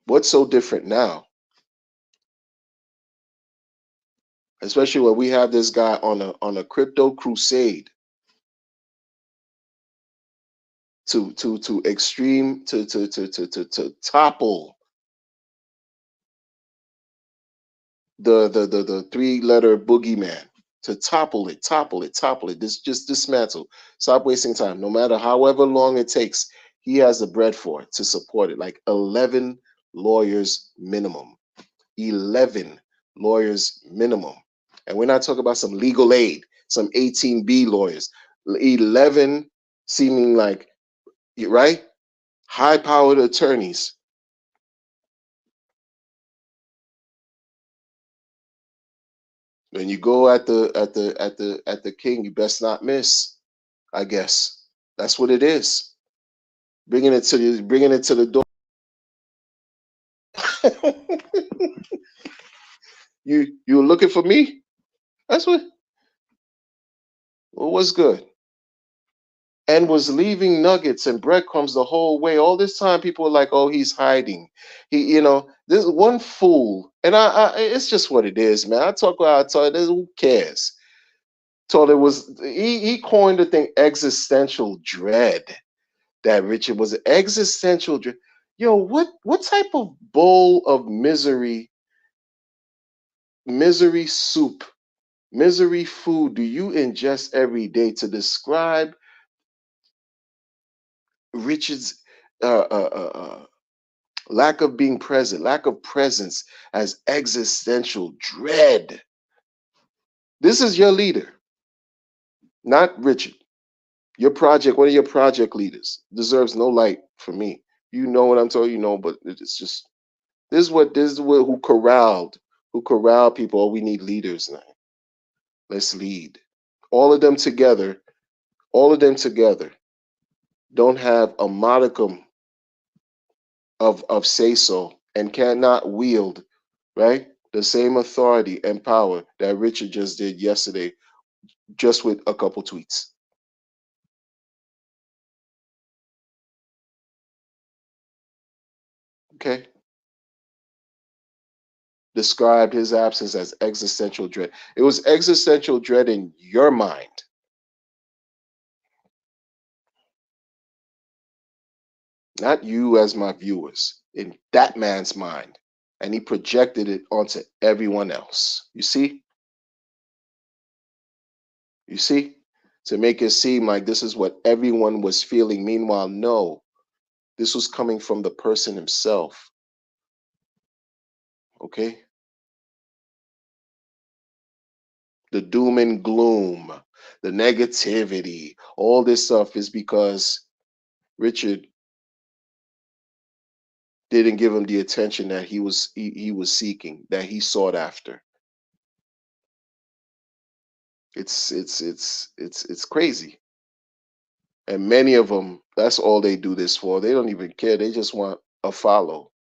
Speaker 1: What's so different now? Especially when we have this guy on a crypto crusade to extreme to topple the three-letter boogeyman, to topple it, just dismantle. Stop wasting time. No matter however long it takes, he has the bread for it to support it. Like 11 lawyers minimum. 11 lawyers minimum. And we're not talking about some legal aid, some 18B lawyers. 11 seeming like, right? High powered attorneys When you go at the king, you best not miss. I guess that's what it is. Bringing it to the door. You were looking for me? That's what was good. And was leaving nuggets and breadcrumbs the whole way. All this time, people were like, "Oh, he's hiding." This one fool, and it's just what it is, man. I talk about, I talk. Who cares? Told it was he coined the thing existential dread. That Richard was existential dread. Yo, what type of bowl of misery soup, misery food do you ingest every day to describe Richard's lack of being present, lack of presence as existential dread? This is your leader, not Richard. Your project, one of your project leaders, deserves no light from me. You know what I'm telling you, know, but it's just this is what who corralled people. Oh, we need leaders now. Let's lead. All of them together, all of them together don't have a modicum of say so and cannot wield, right, the same authority and power that Richard just did yesterday, just with a couple tweets. Okay. Described his absence as existential dread. It was existential dread in your mind, not you as my viewers, in that man's mind. And he projected it onto everyone else. You see? You see? To make it seem like this is what everyone was feeling. Meanwhile, no, this was coming from the person himself. Okay? The doom and gloom, the negativity, all this stuff is because Richard didn't give him the attention that he was seeking, that he sought after. It's crazy. And many of them, that's all they do this for. They don't even care. They just want a follow.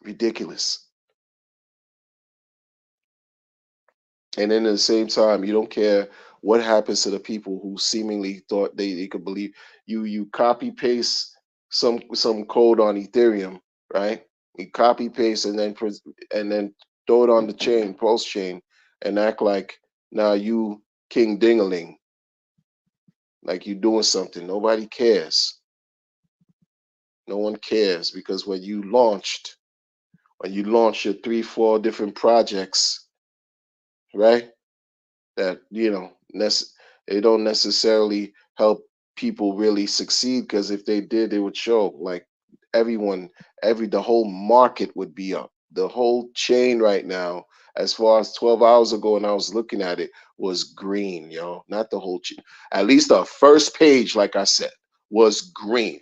Speaker 1: Ridiculous. And then at the same time, you don't care what happens to the people who seemingly thought they could believe. You copy paste some code on Ethereum, right? You copy paste and then throw it on the chain, pulse chain, and act like now you King Dingaling, like you doing something. Nobody cares. No one cares because when you launched your 3, 4 different projects, right? That they don't necessarily help people really succeed, because if they did, they would show like everyone, the whole market would be up. The whole chain right now, as far as 12 hours ago, and I was looking at it, was green, not the whole chain. At least the first page, like I said, was green.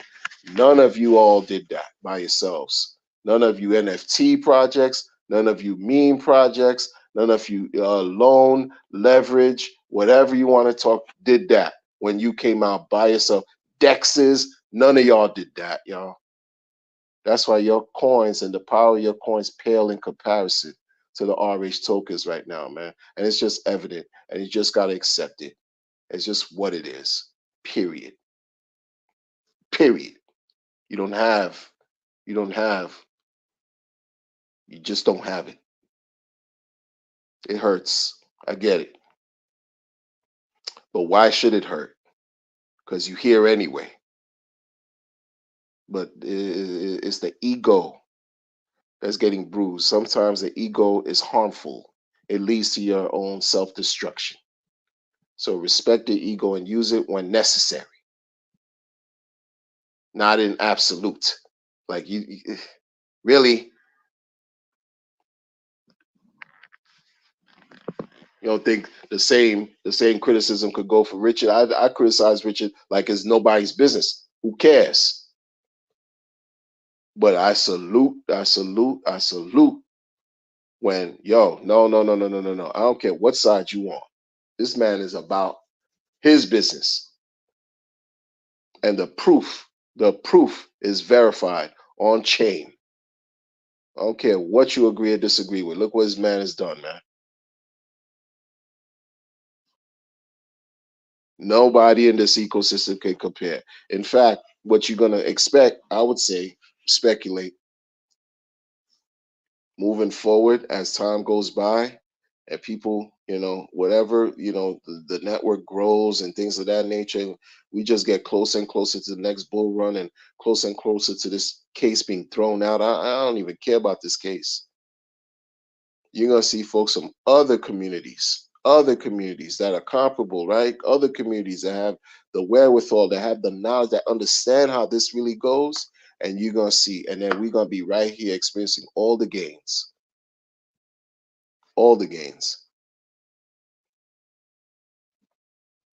Speaker 1: None of you all did that by yourselves. None of you NFT projects, none of you meme projects, none of you loan, leverage, whatever you want to talk, did that when you came out by yourself. Dexes, none of y'all did that, y'all. That's why your coins and the power of your coins pale in comparison to the RH tokens right now, man. And it's just evident, and you just got to accept it. It's just what it is. Period. Period. You don't have, you don't have, you just don't have it. It hurts. I get it. But why should it hurt? Because you hear anyway. But it's the ego that's getting bruised. Sometimes the ego is harmful. It leads to your own self-destruction. So respect the ego and use it when necessary, not in absolute. Like really, you don't think the same criticism could go for Richard? I criticize Richard like it's nobody's business. Who cares? But I salute When, yo, no, no, no, no, no, no, no. I don't care what side you on. This man is about his business. And the proof is verified on chain. I don't care what you agree or disagree with. Look what this man has done, man. Nobody in this ecosystem can compare. In fact, what you're gonna expect, I would say, speculate, moving forward as time goes by and people, whatever, the network grows and things of that nature, we just get closer and closer to the next bull run and closer and closer to this case being thrown out. I don't even care about this case. You're going to see folks from other communities that are comparable, right? Other communities that have the wherewithal, that have the knowledge, that understand how this really goes. And you're going to see, and then we're going to be right here experiencing all the gains, all the gains.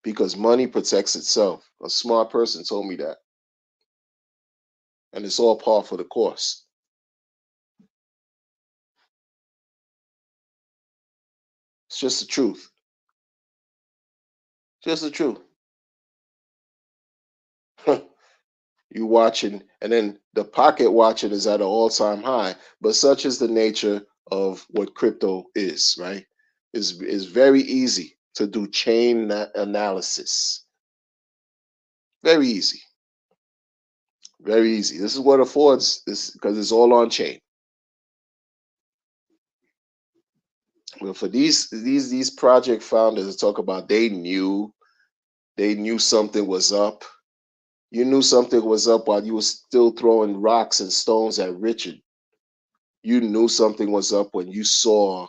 Speaker 1: Because money protects itself. A smart person told me that. And it's all par for the course. It's just the truth. Just the truth. You watching, and then the pocket watching is at an all-time high. But such is the nature of what crypto is, right? Is very easy to do chain analysis. Very easy. Very easy. This is what affords this, because it's all on chain. Well, for these project founders to talk about they knew something was up. You knew something was up while you were still throwing rocks and stones at Richard. You knew something was up when you saw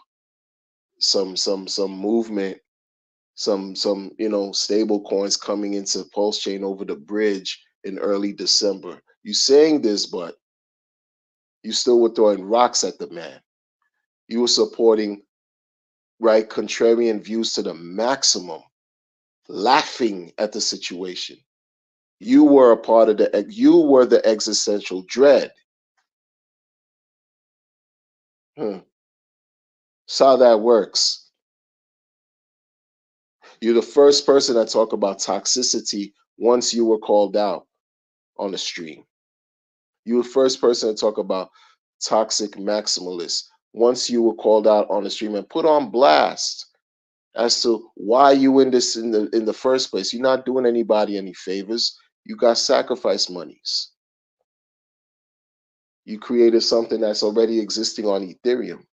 Speaker 1: some movement, some stable coins coming into Pulse Chain over the bridge in early December. You saying this, but you still were throwing rocks at the man. You were supporting, right, contrarian views to the maximum, laughing at the situation. You were a part of you were the existential dread. That's how that works. You're the first person that talk about toxicity once you were called out on the stream. You were the first person to talk about toxic maximalists once you were called out on the stream and put on blast as to why you in this in the first place. You're not doing anybody any favors. You got sacrifice monies. You created something that's already existing on Ethereum.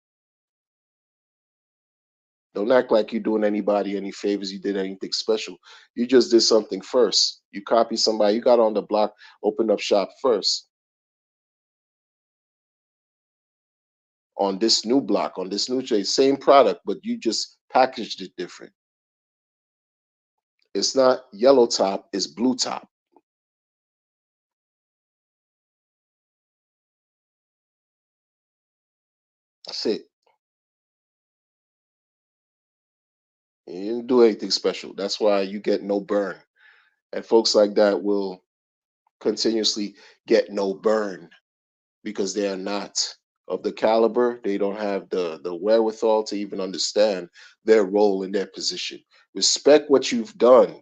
Speaker 1: Don't act like you're doing anybody any favors. You did anything special. You just did something first. You copied somebody. You got on the block, opened up shop first on this new block, on this new trade. Same product, but you just packaged it different. It's not yellow top, it's blue top. That's it. You didn't do anything special. That's why you get no burn. And folks like that will continuously get no burn because they are not of the caliber. They don't have the wherewithal to even understand their role in their position. Respect what you've done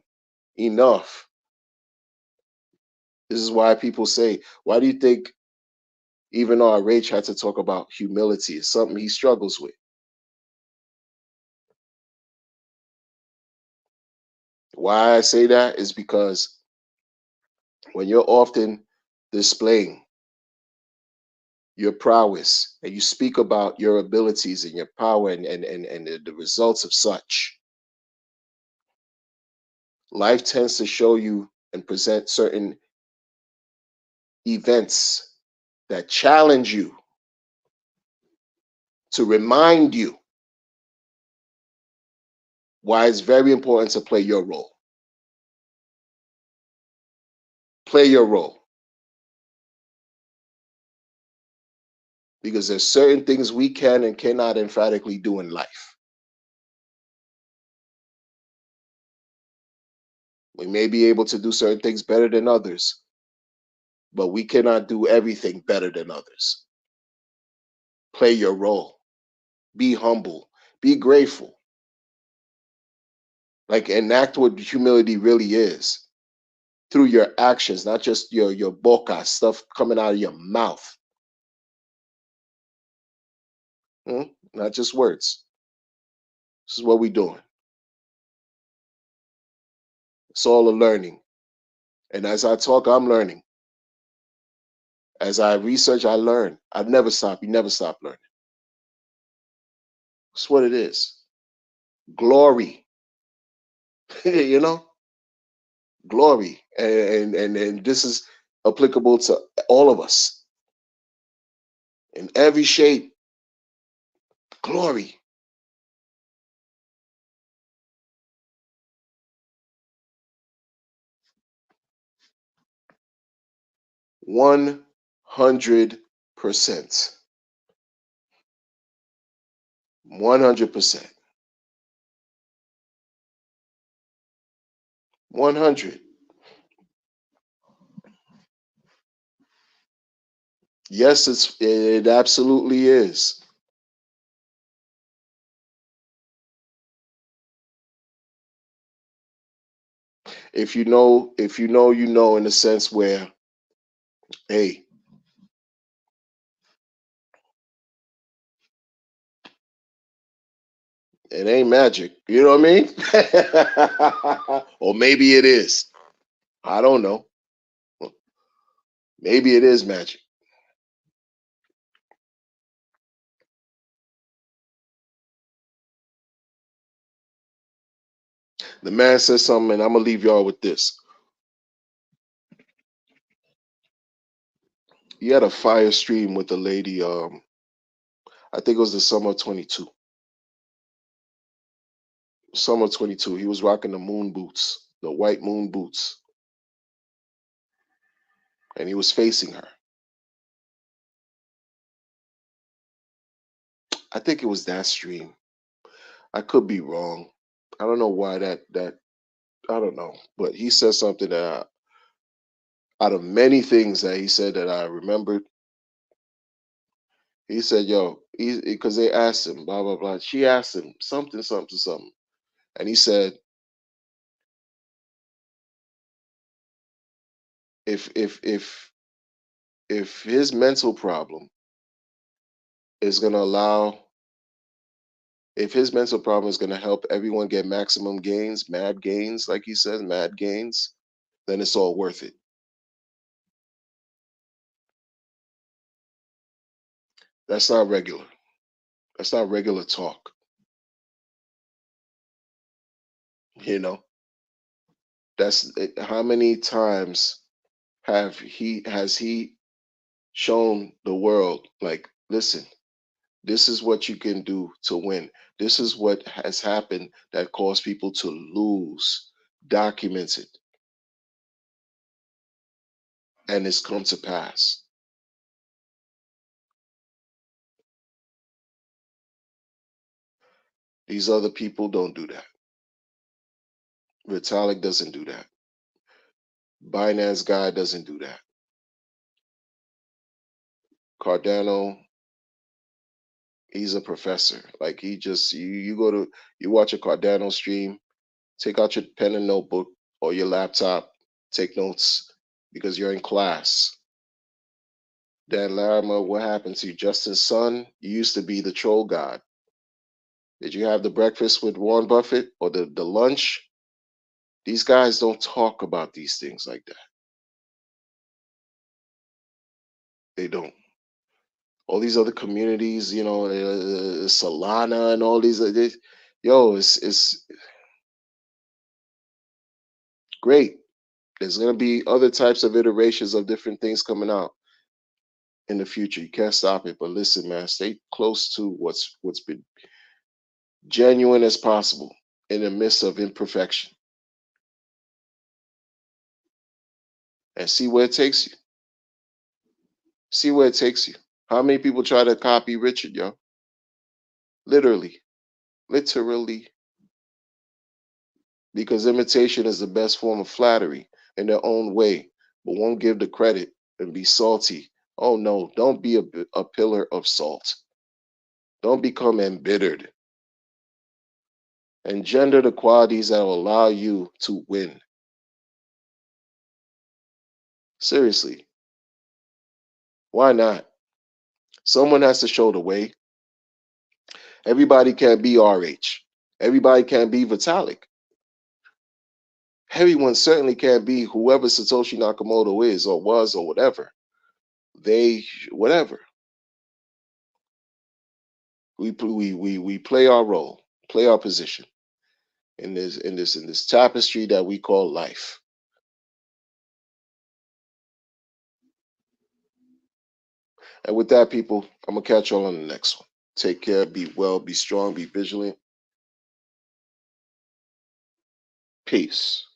Speaker 1: enough. This is why people say, why do you think even RH had to talk about humility? It's something he struggles with. Why I say that is because when you're often displaying your prowess and you speak about your abilities and your power and the results of such, life tends to show you and present certain events that challenge you to remind you why it's very important to play your role. Play your role. Because there's certain things we can and cannot emphatically do in life. We may be able to do certain things better than others, but we cannot do everything better than others. Play your role. Be humble. Be grateful. Like enact what humility really is through your actions, not just your boca stuff coming out of your mouth. Not just words. This is what we're doing. It's all a learning. And as I talk, I'm learning. As I research, I learn. I never stop. You never stop learning. That's what it is. Glory. you know, glory. And this is applicable to all of us in every shape. Glory. $100%. 100%. 100. Yes, it absolutely is. If you know in the sense where, hey, it ain't magic. You know what I mean? Or maybe it is. I don't know. Maybe it is magic. The man says something, and I'm gonna leave y'all with this. He had a fire stream with the lady. I think it was the summer of 22. Summer 22. He was rocking the moon boots, the white moon boots, and he was facing her. I think it was that stream. I could be wrong. I don't know why that I don't know, but he said something that out of many things that he said that I remembered, he said, "Yo," because they asked him, blah blah blah. She asked him something, something, something, and he said, "If if his mental problem is gonna allow, if his mental problem is gonna help everyone get maximum gains, mad gains, like he says, mad gains, then it's all worth it." That's not regular. That's not regular talk. You know, how many times has he shown the world, like, listen, this is what you can do to win. This is what has happened that caused people to lose, documented, and it's come to pass. These other people don't do that. Vitalik doesn't do that. Binance guy doesn't do that. Cardano, he's a professor. Like, he just, you go to, you watch a Cardano stream, take out your pen and notebook or your laptop, take notes because you're in class. Dan Larimer, what happened to you? Justin's son, you used to be the troll god. Did you have the breakfast with Warren Buffett or the lunch? These guys don't talk about these things like that. They don't. All these other communities, Solana and all these, yo, it's great. There's gonna be other types of iterations of different things coming out in the future. You can't stop it. But listen, man, stay close to what's been genuine as possible in the midst of imperfection, and see where it takes you. See where it takes you. How many people try to copy Richard, yo? Literally, literally, because imitation is the best form of flattery in their own way, but won't give the credit and be salty. Oh no, don't be a pillar of salt. Don't become embittered. Engender the qualities that will allow you to win. Seriously, why not? Someone has to show the way. Everybody can't be RH. Everybody can't be Vitalik. Everyone certainly can't be whoever Satoshi Nakamoto is or was or whatever. Whatever. We play our role, play our position in this tapestry that we call life. And with that, people, I'm gonna catch y'all on the next one. Take care, be well, be strong, be vigilant. Peace.